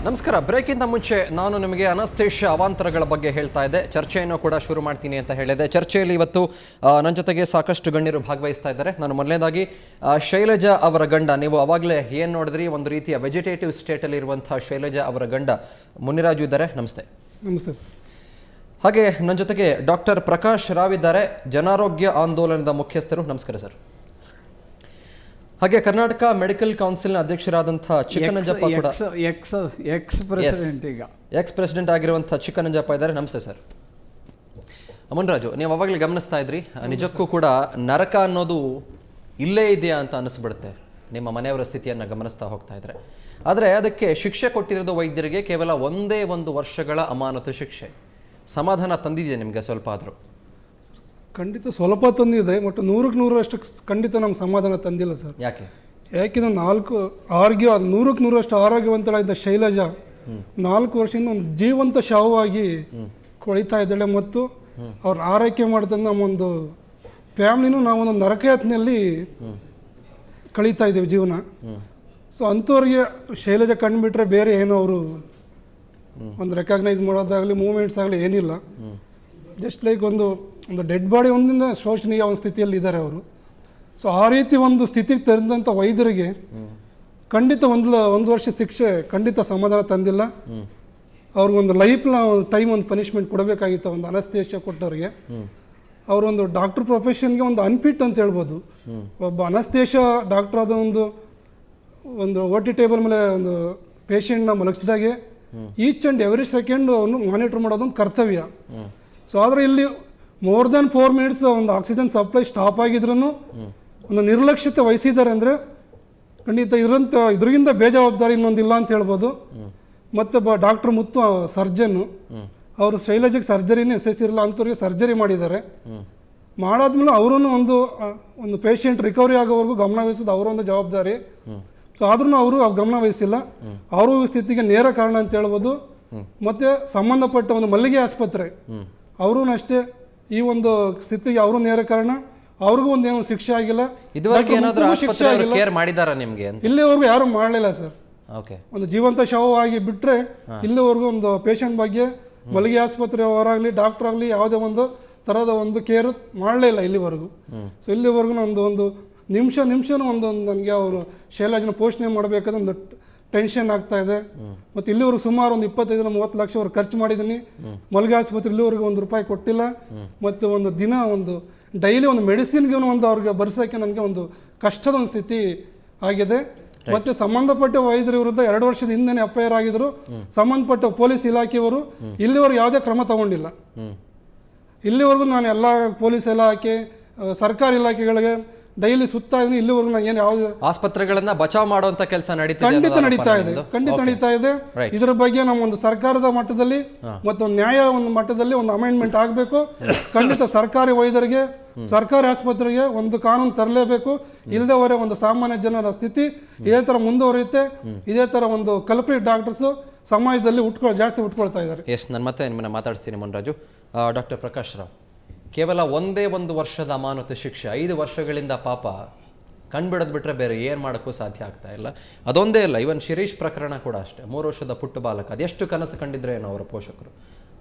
ನಮಸ್ಕಾರ. ಬ್ರೇಕಿಂದ ಮುಂಚೆ ನಾನು ನಿಮಗೆ ಅನಸ್ತೇಷ್ಯ ಅವಾಂತರಗಳ ಬಗ್ಗೆ ಹೇಳ್ತಾ ಇದ್ದೆ. ಚರ್ಚೆಯನ್ನು ಕೂಡ ಶುರು ಮಾಡ್ತೀನಿ ಅಂತ ಹೇಳಿದೆ. ಚರ್ಚೆಯಲ್ಲಿ ಇವತ್ತು ನನ್ನ ಜೊತೆಗೆ ಸಾಕಷ್ಟು ಗಣ್ಯರು ಭಾಗವಹಿಸ್ತಾ ಇದ್ದಾರೆ. ನಾನು ಮೊದಲನೇದಾಗಿ ಶೈಲಜಾ ಅವರ ಗಂಡ, ನೀವು ಅವಾಗಲೇ ಏನು ನೋಡಿದ್ರಿ, ಒಂದು ರೀತಿಯ ವೆಜಿಟೇಟಿವ್ ಸ್ಟೇಟಲ್ಲಿ ಇರುವಂಥ ಶೈಲಜಾ ಅವರ ಗಂಡ ಮುನಿರಾಜು ಇದ್ದಾರೆ. ನಮಸ್ತೆ. ನಮಸ್ತೆ ಸರ್. ಹಾಗೆ ನನ್ನ ಜೊತೆಗೆ ಡಾಕ್ಟರ್ ಪ್ರಕಾಶ್ ರಾವ್ ಇದ್ದಾರೆ, ಜನಆರೋಗ್ಯ ಆಂದೋಲನದ ಮುಖ್ಯಸ್ಥರು. ನಮಸ್ಕಾರ ಸರ್. ಹಾಗೆ ಕರ್ನಾಟಕ ಮೆಡಿಕಲ್ ಕೌನ್ಸಿಲ್ನ ಅಧ್ಯಕ್ಷರಾದಂಥ ಚಿಕ್ಕನಂಜಪ್ಪ ಕೂಡ ಎಕ್ಸ್ ಪ್ರೆಸಿಡೆಂಟ್ ಆಗಿರುವಂಥ ಚಿಕ್ಕನಂಜಪ್ಪ ಇದ್ದಾರೆ. ನಮಸ್ತೆ ಸರ್. ಮುನಿರಾಜು, ನೀವು ಅವಾಗಲೇ ಗಮನಿಸ್ತಾ ಇದ್ರಿ, ನಿಜಕ್ಕೂ ಕೂಡ ನರಕ ಅನ್ನೋದು ಇಲ್ಲೇ ಇದೆಯಾ ಅಂತ ಅನಿಸ್ಬಿಡುತ್ತೆ ನಿಮ್ಮ ಮನೆಯವರ ಸ್ಥಿತಿಯನ್ನು ಗಮನಿಸ್ತಾ ಹೋಗ್ತಾ ಇದ್ರೆ. ಆದರೆ ಅದಕ್ಕೆ ಶಿಕ್ಷೆ ಕೊಟ್ಟಿರೋದು ವೈದ್ಯರಿಗೆ ಕೇವಲ ಒಂದೇ 1 ವರ್ಷಗಳ ಅಮಾನತು ಶಿಕ್ಷೆ. ಸಮಾಧಾನ ತಂದಿದೆಯಾ ನಿಮಗೆ ಸ್ವಲ್ಪ ಆದರೂ? ಖಂಡಿತ ಸ್ವಲ್ಪ ತಂದಿದೆ, ಬಟ್ 100ಕ್ಕೆ 100ರಷ್ಟು ಖಂಡಿತ ನಮ್ಗೆ ಸಮಾಧಾನ ತಂದಿಲ್ಲ ಸರ್. ಯಾಕೆಂದ್ರೆ 100ಕ್ಕೆ 100ರಷ್ಟು ಆರೋಗ್ಯವಂತಳಾಗಿದ್ದ ಶೈಲಜಾ 4 ವರ್ಷದಿಂದ ಒಂದು ಜೀವಂತ ಶವವಾಗಿ ಕೊಳಿತಾ ಇದ್ದಾಳೆ. ಮತ್ತು ಅವ್ರ ಆರೈಕೆ ಮಾಡಿದ ನಮ್ಮೊಂದು ಫ್ಯಾಮಿಲಿನೂ ನಾವೊಂದು ನರಕಯಾತನೆಯಲ್ಲಿ ಕಳೀತಾ ಇದ್ದೀವಿ ಜೀವನ. ಸೊ ಅಂಥವ್ರಿಗೆ ಶೈಲಜಾ ಕಂಡುಬಿಟ್ರೆ ಬೇರೆ ಏನೋ ಅವರು ಒಂದು ರೆಕಗ್ನೈಸ್ ಮಾಡೋದಾಗಲಿ ಮೂವ್ಮೆಂಟ್ಸ್ ಆಗಲಿ ಏನಿಲ್ಲ. ಜಸ್ಟ್ ಲೈಕ್ ಒಂದು ಡೆಡ್ ಬಾಡಿ ಒಂದಿಂದ ಶೋಷಣೀಯ ಒಂದು ಸ್ಥಿತಿಯಲ್ಲಿ ಇದ್ದಾರೆ ಅವರು. ಸೊ ಆ ರೀತಿ ಒಂದು ಸ್ಥಿತಿಗೆ ತರಿದಂಥ ವೈದ್ಯರಿಗೆ ಖಂಡಿತ ಒಂದು ವರ್ಷ ಶಿಕ್ಷೆ ಖಂಡಿತ ಸಮಾಧಾನ ತಂದಿಲ್ಲ. ಅವ್ರಿಗೊಂದು ಲೈಫ್ ಟೈಮ್ ಒಂದು ಪನಿಷ್ಮೆಂಟ್ ಕೊಡಬೇಕಾಗಿತ್ತು. ಒಂದು ಅನಸ್ತೇಷ್ಯ ಕೊಟ್ಟವ್ರಿಗೆ ಅವರೊಂದು ಡಾಕ್ಟರ್ ಪ್ರೊಫೆಷನ್ಗೆ ಒಂದು ಅನ್ಫಿಟ್ ಅಂತ ಹೇಳ್ಬೋದು. ಒಬ್ಬ ಅನಸ್ತೇಷ್ಯ ಡಾಕ್ಟರ್ ಆದ ಒಂದು OT ಟೇಬಲ್ ಮೇಲೆ ಒಂದು ಪೇಷಂಟ್ನ ಮಲಗಿಸಿದಾಗೆ ಈಚ್ ಆ್ಯಂಡ್ ಎವ್ರಿ ಸೆಕೆಂಡ್ ಅವನು ಮಾನಿಟರ್ ಮಾಡೋದೊಂದು ಕರ್ತವ್ಯ. ಸೊ ಆದರೆ ಇಲ್ಲಿ ಮೋರ್ ದೆನ್ 4 ಮಿನಿಟ್ಸ್ ಒಂದು ಆಕ್ಸಿಜನ್ ಸಪ್ಲೈ ಸ್ಟಾಪ್ ಆಗಿದ್ರೂ ಒಂದು ನಿರ್ಲಕ್ಷ್ಯತೆ ವಹಿಸಿದ್ದಾರೆ ಅಂದರೆ ಖಂಡಿತ ಇದರಿಂದ ಬೇಜವಾಬ್ದಾರಿ ಇನ್ನೊಂದಿಲ್ಲ ಅಂತ ಹೇಳ್ಬೋದು. ಮತ್ತು ಡಾಕ್ಟರ್ ಮುತ್ತು ಸರ್ಜನ್ನು, ಅವರು ಶೈಲಜೆಗೆ ಸರ್ಜರಿನೇ ಎಸೆಸಿರಲ್ಲ, ಅಂಥವ್ರಿಗೆ ಸರ್ಜರಿ ಮಾಡಿದ್ದಾರೆ. ಮಾಡಾದ್ಮೇಲೆ ಅವರೂ ಒಂದು ಪೇಷಂಟ್ ರಿಕವರಿ ಆಗೋವರೆಗೂ ಗಮನ ವಹಿಸೋದು ಅವರೊಂದು ಜವಾಬ್ದಾರಿ. ಸೊ ಆದ್ರೂ ಅವರು ಗಮನ ವಹಿಸಿಲ್ಲ. ಅವರು ಸ್ಥಿತಿಗೆ ನೇರ ಕಾರಣ ಅಂತ ಹೇಳ್ಬೋದು. ಮತ್ತು ಸಂಬಂಧಪಟ್ಟ ಒಂದು ಮಲ್ಲಿಗೆ ಆಸ್ಪತ್ರೆ ಅವರೂ ಅಷ್ಟೇ ಈ ಒಂದು ಸ್ಥಿತಿಗೆ ಅವರು ನೇರ ಕಾರಣ. ಅವ್ರಿಗೂ ಒಂದೇನು ಶಿಕ್ಷೆ ಆಗಿಲ್ಲ. ಇಲ್ಲಿವರೆಗೂ ಯಾರು ಮಾಡಲಿಲ್ಲ ಸರ್. ಒಂದು ಜೀವಂತ ಶವವಾಗಿ ಬಿಟ್ಟರೆ ಇಲ್ಲಿವರೆಗೂ ಒಂದು ಪೇಷಂಟ್ ಬಗ್ಗೆ ಮಲ್ಲಿಗೆ ಆಸ್ಪತ್ರೆ ಅವರಾಗಲಿ ಡಾಕ್ಟರ್ ಆಗಲಿ ಯಾವುದೇ ಒಂದು ಥರದ ಒಂದು ಕೇರ್ ಮಾಡಲೇ ಇಲ್ಲ ಇಲ್ಲಿವರೆಗೂ. ಸೊ ಇಲ್ಲಿವರೆಗೂ ಒಂದು ನಿಮಿಷನೂ ನನಗೆ ಅವರು ಶೈಲಜನ ಪೋಷಣೆ ಮಾಡಬೇಕಾದ್ರೆ ಒಂದು ಟೆನ್ಷನ್ ಆಗ್ತಾ ಇದೆ. ಮತ್ತು ಇಲ್ಲಿವರೆಗೂ ಸುಮಾರು ಒಂದು 25-30 ಲಕ್ಷ ಅವ್ರು ಖರ್ಚು ಮಾಡಿದ್ದೀನಿ. ಮಲ್ಗೆ ಆಸ್ಪತ್ರೆ ಇಲ್ಲಿವರೆಗೂ ₹1 ಕೊಟ್ಟಿಲ್ಲ. ಮತ್ತು ಒಂದು ದಿನ ಡೈಲಿ ಒಂದು ಮೆಡಿಸಿನ್ಗೆ ಅವ್ರಿಗೆ ಬರ್ಸೋಕ್ಕೆ ನನಗೆ ಒಂದು ಕಷ್ಟದ ಒಂದು ಸ್ಥಿತಿ ಆಗಿದೆ. ಮತ್ತು ಸಂಬಂಧಪಟ್ಟ ವೈದ್ಯರ ವಿರುದ್ಧ 2 ವರ್ಷದ ಹಿಂದೆ FIR ಆಗಿದ್ರು. ಸಂಬಂಧಪಟ್ಟ ಪೊಲೀಸ್ ಇಲಾಖೆಯವರು ಇಲ್ಲಿವರೆಗೂ ಯಾವುದೇ ಕ್ರಮ ತಗೊಂಡಿಲ್ಲ. ಇಲ್ಲಿವರೆಗೂ ನಾನು ಎಲ್ಲ ಪೊಲೀಸ್ ಇಲಾಖೆ ಸರ್ಕಾರಿ ಇಲಾಖೆಗಳಿಗೆ ಡೈಲಿ ಸುತ್ತಾ ಇದ್ದೀನಿ. ಇಲ್ಲಿವರೆಗೂ ನಾನು ಏನು ಯಾವ್ದು ಆಸ್ಪತ್ರೆಗಳನ್ನ ಬಚಾವ್ ಮಾಡುವಂತ ಕೆಲಸ ಖಂಡಿತ ನಡೀತಾ ಇದೆ. ಇದರ ಬಗ್ಗೆ ನಮ್ಮ ಒಂದು ಸರ್ಕಾರದ ಮಟ್ಟದಲ್ಲಿ ಮತ್ತು ನ್ಯಾಯ ಒಂದು ಮಟ್ಟದಲ್ಲಿ ಒಂದು ಅಮೆಂಡ್ಮೆಂಟ್ ಆಗಬೇಕು. ಖಂಡಿತ ಸರ್ಕಾರಿ ವೈದ್ಯರಿಗೆ ಸರ್ಕಾರಿ ಆಸ್ಪತ್ರೆಗೆ ಒಂದು ಕಾನೂನು ತರಲೇಬೇಕು. ಇಲ್ಲದವರೆ ಒಂದು ಸಾಮಾನ್ಯ ಜನರ ಸ್ಥಿತಿ ಇದೇ ತರ ಮುಂದುವರಿಯುತ್ತೆ. ಇದೇ ತರ ಒಂದು ಕಲ್ಪ್ರಿಟ್ ಡಾಕ್ಟರ್ಸ್ ಸಮಾಜದಲ್ಲಿ ಜಾಸ್ತಿ ಉಟ್ಕೊಳ್ತಾ ಇದ್ದಾರೆ. ನಾನು ಮತ್ತೆ ನಿಮ್ಮನ್ನ ಮಾತಾಡ್ತೀನಿ ಮುನಿರಾಜು. ಡಾಕ್ಟರ್ ಪ್ರಕಾಶ್ ರಾವ್, ಕೇವಲ ಒಂದೇ 1 ವರ್ಷದ ಅಮಾನತು ಶಿಕ್ಷೆ, 5 ವರ್ಷಗಳಿಂದ ಪಾಪ ಕಣ್ಬಿಡೋದು ಬಿಟ್ಟರೆ ಬೇರೆ ಏನು ಮಾಡೋಕ್ಕೂ ಸಾಧ್ಯ ಆಗ್ತಾ ಇಲ್ಲ. ಅದೊಂದೇ ಇಲ್ಲ, ಇವನ್ ಶಿರೀಶ್ ಪ್ರಕರಣ ಕೂಡ ಅಷ್ಟೇ. 3 ವರ್ಷದ ಪುಟ್ಟ ಬಾಲಕ, ಅದೆಷ್ಟು ಕನಸು ಕಂಡಿದ್ರೆ ಏನೋ ಅವರ ಪೋಷಕರು.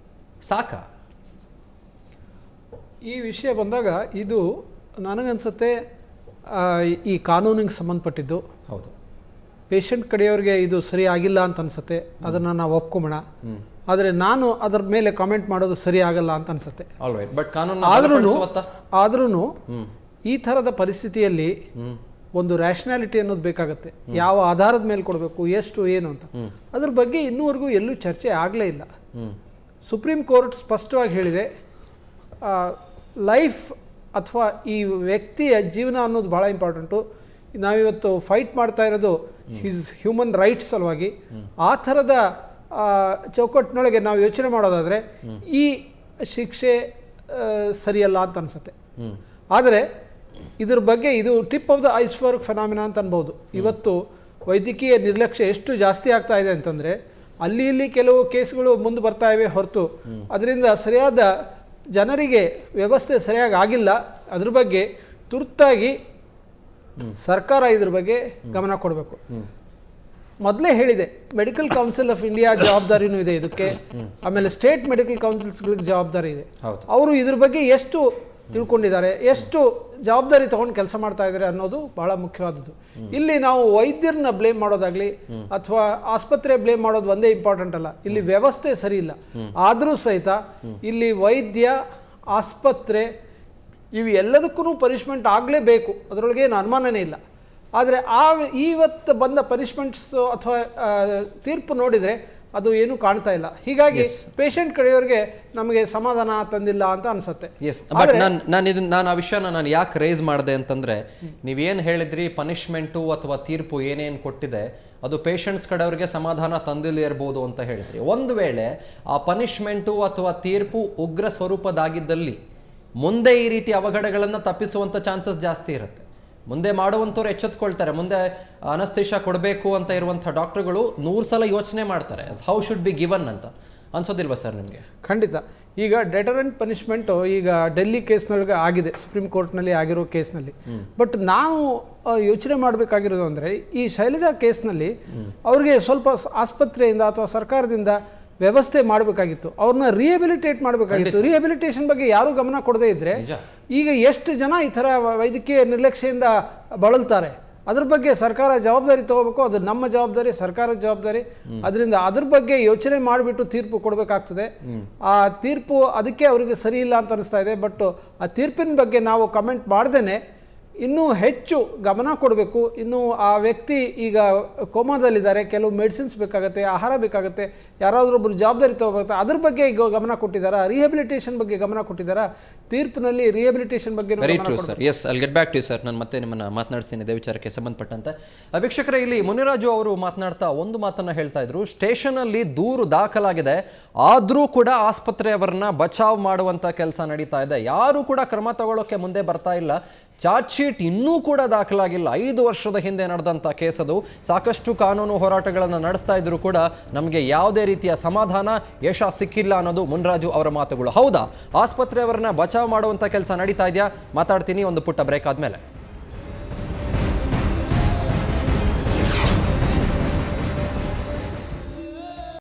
ಸಾಕ ಈ ವಿಷಯ ಬಂದಾಗ ಇದು ನನಗನ್ಸುತ್ತೆ ಈ ಕಾನೂನಿಗೆ ಸಂಬಂಧಪಟ್ಟಿದ್ದು. ಹೌದು, ಪೇಷಂಟ್ ಕಡೆಯವ್ರಿಗೆ ಇದು ಸರಿ ಆಗಿಲ್ಲ ಅಂತ ಅನ್ಸುತ್ತೆ, ಅದನ್ನು ನಾವು ಒಪ್ಕೊಂಬೋಣ. ಆದರೆ ನಾನು ಅದರ ಮೇಲೆ ಕಾಮೆಂಟ್ ಮಾಡೋದು ಸರಿ ಆಗಲ್ಲ ಅಂತ ಅನ್ಸುತ್ತೆ. ಆದ್ರೂ ಈ ಥರದ ಪರಿಸ್ಥಿತಿಯಲ್ಲಿ ಒಂದು ರ್ಯಾಷನಾಲಿಟಿ ಅನ್ನೋದು ಬೇಕಾಗತ್ತೆ. ಯಾವ ಆಧಾರದ ಮೇಲೆ ಕೊಡಬೇಕು, ಎಷ್ಟು ಏನು ಅಂತ, ಅದ್ರ ಬಗ್ಗೆ ಇನ್ನೂವರೆಗೂ ಎಲ್ಲೂ ಚರ್ಚೆ ಆಗಲೇ ಇಲ್ಲ. ಸುಪ್ರೀಂ ಕೋರ್ಟ್ ಸ್ಪಷ್ಟವಾಗಿ ಹೇಳಿದೆ, ಲೈಫ್ ಅಥವಾ ಈ ವ್ಯಕ್ತಿಯ ಜೀವನ ಅನ್ನೋದು ಭಾಳ ಇಂಪಾರ್ಟೆಂಟು. ನಾವಿವತ್ತು ಫೈಟ್ ಮಾಡ್ತಾ ಇರೋದು ಹಿಸ್ ಹ್ಯೂಮನ್ ರೈಟ್ಸ್ ಸಲುವಾಗಿ. ಆ ಥರದ ಚೌಕಟ್ಟಿನೊಳಗೆ ನಾವು ಯೋಚನೆ ಮಾಡೋದಾದರೆ ಈ ಶಿಕ್ಷೆ ಸರಿಯಲ್ಲ ಅಂತ ಅನಿಸುತ್ತೆ. ಆದರೆ ಇದ್ರ ಬಗ್ಗೆ ಇದು tip of the iceberg phenomena ಅಂತ ಅನ್ಬೋದು. ಇವತ್ತು ವೈದ್ಯಕೀಯ ನಿರ್ಲಕ್ಷ್ಯ ಎಷ್ಟು ಜಾಸ್ತಿ ಆಗ್ತಾ ಇದೆ ಅಂತಂದರೆ ಅಲ್ಲಿ ಇಲ್ಲಿ ಕೆಲವು ಕೇಸ್ಗಳು ಮುಂದೆ ಬರ್ತಾ ಇವೆ ಹೊರತು ಅದರಿಂದ ಸರಿಯಾದ ಜನರಿಗೆ ವ್ಯವಸ್ಥೆ ಸರಿಯಾಗಿ ಆಗಿಲ್ಲ. ಅದ್ರ ಬಗ್ಗೆ ತುರ್ತಾಗಿ ಸರ್ಕಾರ ಇದ್ರ ಬಗ್ಗೆ ಗಮನ ಕೊಡಬೇಕು. ಮೊದಲೇ ಹೇಳಿದೆ, ಮೆಡಿಕಲ್ ಕೌನ್ಸಿಲ್ ಆಫ್ ಇಂಡಿಯಾ ಜವಾಬ್ದಾರಿನೂ ಇದೆ ಇದಕ್ಕೆ, ಆಮೇಲೆ ಸ್ಟೇಟ್ ಮೆಡಿಕಲ್ ಕೌನ್ಸಿಲ್ಸ್ಗಳಿಗೆ ಜವಾಬ್ದಾರಿ ಇದೆ. ಅವರು ಇದ್ರ ಬಗ್ಗೆ ಎಷ್ಟು ತಿಳ್ಕೊಂಡಿದ್ದಾರೆ, ಎಷ್ಟು ಜವಾಬ್ದಾರಿ ತಗೊಂಡು ಕೆಲಸ ಮಾಡ್ತಾ ಇದ್ದಾರೆ ಅನ್ನೋದು ಬಹಳ ಮುಖ್ಯವಾದದ್ದು. ಇಲ್ಲಿ ನಾವು ವೈದ್ಯರನ್ನ ಬ್ಲೇಮ್ ಮಾಡೋದಾಗ್ಲಿ ಅಥವಾ ಆಸ್ಪತ್ರೆ ಬ್ಲೇಮ್ ಮಾಡೋದು ಒಂದೇ ಇಂಪಾರ್ಟೆಂಟ್ ಅಲ್ಲ, ಇಲ್ಲಿ ವ್ಯವಸ್ಥೆ ಸರಿ ಇಲ್ಲ. ಆದರೂ ಸಹಿತ ಇಲ್ಲಿ ವೈದ್ಯ, ಆಸ್ಪತ್ರೆ ಇವು ಎಲ್ಲದಕ್ಕೂ ಪನಿಷ್ಮೆಂಟ್ ಆಗಲೇಬೇಕು, ಅದರೊಳಗೆ ಏನು ಅನುಮಾನನೇ ಇಲ್ಲ. ಆದರೆ ಇವತ್ತು ಬಂದ ಪನಿಷ್ಮೆಂಟ್ಸ್ ಅಥವಾ ತೀರ್ಪು ನೋಡಿದರೆ ಅದು ಏನೂ ಕಾಣ್ತಾ ಇಲ್ಲ. ಹೀಗಾಗಿ ಪೇಷಂಟ್ ಕಡೆಯವರಿಗೆ ನಮಗೆ ಸಮಾಧಾನ ತಂದಿಲ್ಲ ಅಂತ ಅನ್ಸುತ್ತೆ. ನಾನು ಆ ವಿಷಯನ ನಾನು ಯಾಕೆ ರೇಸ್ ಮಾಡಿದೆ ಅಂತಂದ್ರೆ, ನೀವೇನು ಹೇಳಿದ್ರಿ ಪನಿಷ್ಮೆಂಟು ಅಥವಾ ತೀರ್ಪು ಏನೇನು ಕೊಟ್ಟಿದೆ ಅದು ಪೇಷಂಟ್ಸ್ ಕಡೆಯವ್ರಿಗೆ ಸಮಾಧಾನ ತಂದಿಲ್ಲೇ ಇರ್ಬೋದು ಅಂತ ಹೇಳಿದ್ರಿ. ಒಂದು ವೇಳೆ ಆ ಪನಿಷ್ಮೆಂಟು ಅಥವಾ ತೀರ್ಪು ಉಗ್ರ ಸ್ವರೂಪದಾಗಿದ್ದಲ್ಲಿ ಮುಂದೆ ಈ ರೀತಿ ಅವಘಡಗಳನ್ನು ತಪ್ಪಿಸುವಂಥ ಚಾನ್ಸಸ್ ಜಾಸ್ತಿ ಇರುತ್ತೆ. ಮುಂದೆ ಮಾಡುವಂಥವ್ರು ಎಚ್ಚೆತ್ಕೊಳ್ತಾರೆ. ಮುಂದೆ ಅನಸ್ತೇಷ ಕೊಡಬೇಕು ಅಂತ ಇರುವಂಥ ಡಾಕ್ಟರ್ಗಳು 100 ಸಲ ಯೋಚನೆ ಮಾಡ್ತಾರೆ, ಹೌ ಶುಡ್ ಬಿ ಗಿವನ್ ಅಂತ. ಅನ್ಸೋದಿಲ್ವಾ ಸರ್ ನಿಮಗೆ? ಖಂಡಿತ. ಈಗ ಡೆಟರೆಂಟ್ ಪನಿಷ್ಮೆಂಟು ಈಗ ಡೆಲ್ಲಿ ಕೇಸ್ನೊಳಗೆ ಆಗಿದೆ, ಸುಪ್ರೀಂ ಕೋರ್ಟ್ನಲ್ಲಿ ಆಗಿರೋ ಕೇಸ್ನಲ್ಲಿ. ಬಟ್ ನಾವು ಯೋಚನೆ ಮಾಡಬೇಕಾಗಿರೋದು ಅಂದರೆ, ಈ ಶೈಲಜಾ ಕೇಸ್ನಲ್ಲಿ ಅವ್ರಿಗೆ ಸ್ವಲ್ಪ ಆಸ್ಪತ್ರೆಯಿಂದ ಅಥವಾ ಸರ್ಕಾರದಿಂದ ವ್ಯವಸ್ಥೆ ಮಾಡಬೇಕಾಗಿತ್ತು, ಅವ್ರನ್ನ ರಿಹೆಬಿಲಿಟೇಟ್ ಮಾಡಬೇಕಾಗಿತ್ತು. ರಿಹೆಬಿಲಿಟೇಷನ್ ಬಗ್ಗೆ ಯಾರೂ ಗಮನ ಕೊಡದೇ ಇದ್ದರೆ ಈಗ ಎಷ್ಟು ಜನ ಈ ಥರ ವೈದ್ಯಕೀಯ ನಿರ್ಲಕ್ಷ್ಯದಿಂದ ಬಳಲ್ತಾರೆ. ಅದ್ರ ಬಗ್ಗೆ ಸರ್ಕಾರ ಜವಾಬ್ದಾರಿ ತಗೋಬೇಕು. ಅದು ನಮ್ಮ ಜವಾಬ್ದಾರಿ, ಸರ್ಕಾರದ ಜವಾಬ್ದಾರಿ. ಅದರಿಂದ ಅದ್ರ ಬಗ್ಗೆ ಯೋಚನೆ ಮಾಡಿಬಿಟ್ಟು ತೀರ್ಪು ಕೊಡಬೇಕಾಗ್ತದೆ. ಆ ತೀರ್ಪು ಅದಕ್ಕೆ ಅವರಿಗೆ ಸರಿ ಇಲ್ಲ ಅಂತ ಅನಿಸ್ತಾ ಇದೆ. ಬಟ್ ಆ ತೀರ್ಪಿನ ಬಗ್ಗೆ ನಾವು ಕಮೆಂಟ್ ಮಾಡ್ದೇನೆ ಇನ್ನೂ ಹೆಚ್ಚು ಗಮನ ಕೊಡಬೇಕು. ಇನ್ನು ಆ ವ್ಯಕ್ತಿ ಈಗ ಕೋಮಾದಲ್ಲಿದ್ದಾರೆ, ಕೆಲವು ಮೆಡಿಸಿನ್ಸ್ ಬೇಕಾಗುತ್ತೆ, ಆಹಾರ ಬೇಕಾಗುತ್ತೆ, ಯಾರಾದರೂ ಒಬ್ಬರು ಜವಾಬ್ದಾರಿ ತಗೋಬೇಕು. ಅದ್ರ ಬಗ್ಗೆ ಈಗ ಗಮನ ಕೊಟ್ಟಿದ್ದಾರಾ, ರಿಹೆಬಿಲಿಟೇಷನ್ ಬಗ್ಗೆ ಗಮನ ಕೊಟ್ಟಿದ್ದಾರಾ? ತೀರ್ಪಿನಲ್ಲಿ ರಿಹೆಬಿಲಿಟೇಷನ್ ಬಗ್ಗೆ very true sir. Yes, I'll get back to sir. ನಾನು ಮತ್ತೆ ನಿಮ್ಮನ್ನು ಮಾತನಾಡ್ತೀನಿ ಇದೇ ವಿಚಾರಕ್ಕೆ ಸಂಬಂಧಪಟ್ಟಂತೆ. ವೀಕ್ಷಕರೇ, ಇಲ್ಲಿ ಮುನಿರಾಜು ಅವರು ಮಾತನಾಡ್ತಾ ಒಂದು ಮಾತನ್ನು ಹೇಳ್ತಾ ಇದ್ರು. ಸ್ಟೇಷನಲ್ಲಿ ದೂರು ದಾಖಲಾಗಿದೆ, ಆದರೂ ಕೂಡ ಆಸ್ಪತ್ರೆಯವರನ್ನ ಬಚಾವ್ ಮಾಡುವಂಥ ಕೆಲಸ ನಡೀತಾ ಇದೆ. ಯಾರೂ ಕೂಡ ಕ್ರಮ ತಗೊಳ್ಳೋಕೆ ಮುಂದೆ ಬರ್ತಾ ಇಲ್ಲ. ಚಾರ್ಜ್ ಶೀಟ್ ಇನ್ನೂ ಕೂಡ ದಾಖಲಾಗಿಲ್ಲ. 5 ವರ್ಷದ ಹಿಂದೆ ನಡೆದಂಥ ಕೇಸ್ ಅದು. ಸಾಕಷ್ಟು ಕಾನೂನು ಹೋರಾಟಗಳನ್ನು ನಡೆಸ್ತಾ ಇದ್ರು ಕೂಡ ನಮಗೆ ಯಾವುದೇ ರೀತಿಯ ಸಮಾಧಾನ, ಯಶ ಸಿಕ್ಕಿಲ್ಲ ಅನ್ನೋದು ಮುನಿರಾಜು ಅವರ ಮಾತುಗಳು. ಹೌದಾ, ಆಸ್ಪತ್ರೆಯವರನ್ನ ಬಚಾವ್ ಮಾಡುವಂಥ ಕೆಲಸ ನಡೀತಾ ಇದೆಯಾ? ಮಾತಾಡ್ತೀನಿ ಒಂದು ಪುಟ್ಟ ಬ್ರೇಕ್ ಆದಮೇಲೆ.